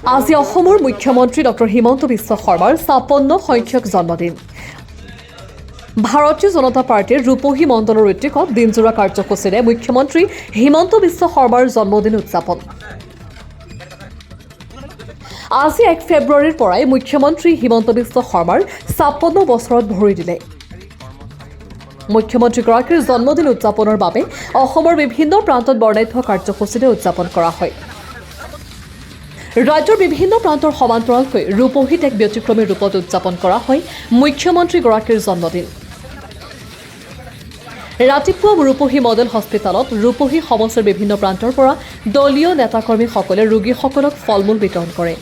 আজি অসমৰ মুখ্যমন্ত্ৰী ডক্টৰ হিমন্ত বিশ্ব শৰ্মাৰ ৫৬ সংখ্যক জন্মদিন। ভাৰতীয় জনতা পাৰ্টীৰ ৰূপহী মণ্ডলৰ ঋত্বিকত দিনজোৰা কাৰ্যসূচীৰে মুখ্যমন্ত্ৰী হিমন্ত বিশ্ব শৰ্মাৰ জন্মদিন উদযাপন। আজি ১ ফেব্ৰুৱাৰীৰ পৰাই মুখ্যমন্ত্ৰী হিমন্ত বিশ্ব শৰ্মাৰ ৫৬ বছৰত ভৰি দিলে। মুখ্যমন্ত্ৰীগৰাকীৰ জন্মদিন উদযাপনৰ বাবে অসমৰ বিভিন্ন প্ৰান্তত বৰ্ণাঢ্য কাৰ্যসূচীৰে উদযাপন কৰা হয়। ৰাজ্যৰ বিভিন্ন প্ৰান্তৰ সমান্তৰালকৈ ৰূপহীত এক ব্যতিক্ৰমী ৰূপত উদযাপন কৰা হয় মুখ্যমন্ত্ৰীগৰাকীৰ জন্মদিন। ৰাতিপুৱা ৰূপহী মডেল হস্পিটেলত ৰূপহী সমষ্টিৰ বিভিন্ন প্ৰান্তৰ পৰা দলীয় নেতাকৰ্মীসকলে ৰোগীসকলক ফল মূল বিতৰণ কৰে।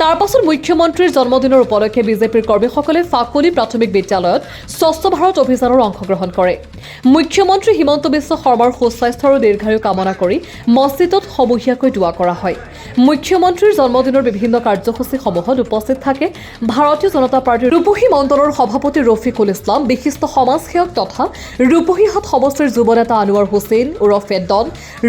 তাৰ পাছত মুখ্যমন্ত্ৰীৰ জন্মদিনৰ উপলক্ষে বিজেপিৰ কৰ্মীসকলে ফাকলি প্ৰাথমিক বিদ্যালয়ত স্বচ্ছ ভাৰত অভিযানৰ অংশগ্ৰহণ কৰে। মুখ্যমন্ত্ৰী হিমন্ত বিশ্ব শৰ্মাৰ সুস্বাস্থ্য আৰু দীৰ্ঘায়ু কামনা কৰি মছজিদত সমূহীয়াকৈ দোৱা কৰা হয়। মুখ্যমন্ত্ৰীৰ জন্মদিনৰ বিভিন্ন কাৰ্যসূচীসমূহত উপস্থিত থাকে ভাৰতীয় জনতা পাৰ্টীৰ ৰূপহী মণ্ডলৰ সভাপতি ৰফিকুল ইছলাম, বিশিষ্ট সমাজসেৱক তথা ৰূপহীহাট সমষ্টিৰ যুৱ নেতা আনোৱাৰ হুছেইন ওৰফে ডন,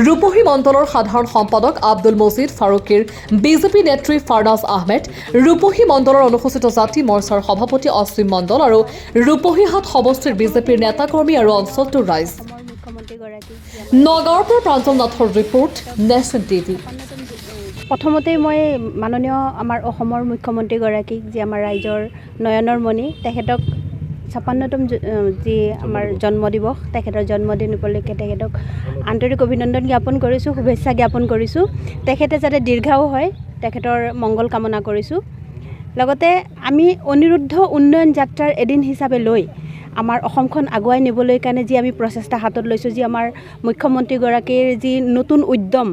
ৰূপহী মণ্ডলৰ সাধাৰণ সম্পাদক আব্দুল মজিদ ফাৰুকীৰ, বিজেপি নেত্ৰী ফাৰনাজ আহমেদ, ৰূপহী মণ্ডলৰ অনুসূচিত জাতি মৰ্চাৰ সভাপতি অসীম মণ্ডল আৰু ৰূপহীহাট সমষ্টিৰ বিজেপিৰ নেতাকৰ্মী আৰু অঞ্চলটোৰ ৰাইজ। নগাঁৱৰ পৰা প্ৰাঞ্জল নাথৰ ৰিপৰ্ট, নেশ্যনেল টিভি। প্ৰথমতেই মই মাননীয় আমাৰ অসমৰ মুখ্যমন্ত্ৰীগৰাকীক, যি আমাৰ ৰাইজৰ নয়নৰ মণি, তেখেতক ৫৬তম যি আমাৰ জন্ম দিৱস, তেখেতৰ জন্মদিন উপলক্ষে তেখেতক আন্তৰিক অভিনন্দন জ্ঞাপন কৰিছোঁ, শুভেচ্ছা জ্ঞাপন কৰিছোঁ। তেখেতে যাতে দীৰ্ঘায়ু হয়, তেখেতৰ মংগল কামনা কৰিছোঁ। লগতে আমি অনিৰুদ্ধ উন্নয়ন যাত্ৰাৰ এদিন হিচাপে লৈ আমাৰ অসমখন আগুৱাই নিবলৈ কাৰণে যি আমি প্ৰচেষ্টা হাতত লৈছোঁ, যি আমাৰ মুখ্যমন্ত্ৰীগৰাকীৰ যি নতুন উদ্যম,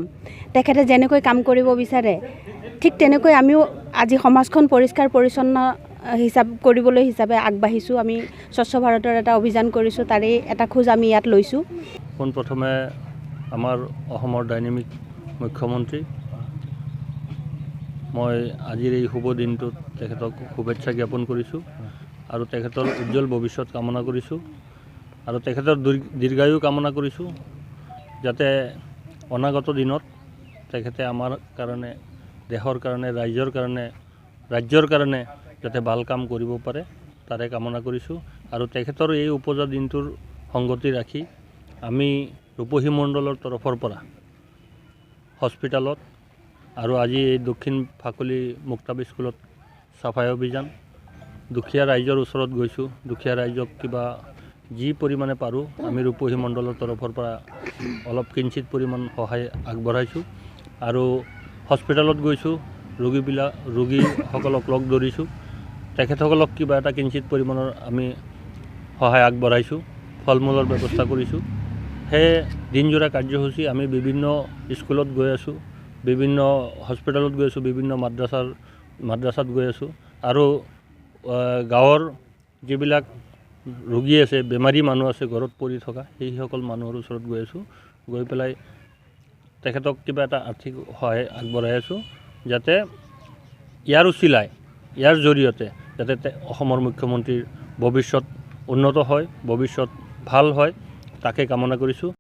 তেখেতে যেনেকৈ কাম কৰিব বিচাৰে, ঠিক তেনেকৈ আমিও আজি সমাজখন পৰিষ্কাৰ পৰিচ্ছন্ন কৰিবলৈ হিচাপে আগবাঢ়িছোঁ। আমি স্বচ্ছ ভাৰতৰ এটা অভিযান কৰিছোঁ, তাৰেই এটা খোজ আমি ইয়াত লৈছোঁ। পোনপ্ৰথমে আমাৰ অসমৰ ডাইনামিক মুখ্যমন্ত্ৰী, মই আজিৰ এই শুভ দিনটোত তেখেতক শুভেচ্ছা জ্ঞাপন কৰিছোঁ আৰু তেখেতৰ উজ্জ্বল ভৱিষ্যত কামনা কৰিছোঁ আৰু তেখেতৰ দীৰ্ঘায়ু কামনা কৰিছোঁ, যাতে অনাগত দিনত তেখেতে আমাৰ কাৰণে, দেশৰ কাৰণে, ৰাজ্যৰ কাৰণে যাতে ভাল কাম কৰিব পাৰে, তাৰে কামনা কৰিছোঁ। আৰু তেখেতৰ এই উপজা দিনটোৰ সংগতি ৰাখি আমি ৰূপহী মণ্ডলৰ তৰফৰ পৰা হস্পিটেলত আৰু আজি এই দক্ষিণ ফাকলি মুক্তাবী স্কুলত চাফাই অভিযান, দুখীয়া ৰাইজৰ ওচৰত গৈছোঁ। দুখীয়া ৰাইজক কিবা যি পৰিমাণে পাৰোঁ আমি ৰূপহী মণ্ডলৰ তৰফৰ পৰা অলপ কিঞ্চিত পৰিমাণ সহায় আগবঢ়াইছোঁ আৰু হস্পিটেলত গৈছোঁ, ৰোগীসকলক লগ ধৰিছোঁ, তেখেতসকলক কিবা এটা কিঞ্চিত পৰিমাণৰ আমি সহায় আগবঢ়াইছোঁ, ফল মূলৰ ব্যৱস্থা কৰিছোঁ। সেই দিনজোৰা কাৰ্যসূচী আমি বিভিন্ন স্কুলত গৈ আছোঁ, বিভিন্ন হস্পিটেলত গৈ আছোঁ, বিভিন্ন মাদ্ৰাছাত গৈ আছোঁ আৰু গাঁৱৰ যিবিলাক ৰোগী আছে, বেমাৰী মানুহ আছে, ঘৰত পৰি থকা, সেইসকল মানুহৰ ওচৰত গৈ আছোঁ। গৈ পেলাই তেখেতক কিবা এটা আৰ্থিক সহায় আগবঢ়াই আছোঁ, যাতে ইয়াৰ জৰিয়তে যাতে অসমৰ মুখ্যমন্ত্ৰীৰ ভৱিষ্যত উন্নত হয়, ভৱিষ্যত ভাল হয়, তাকে কামনা কৰিছোঁ।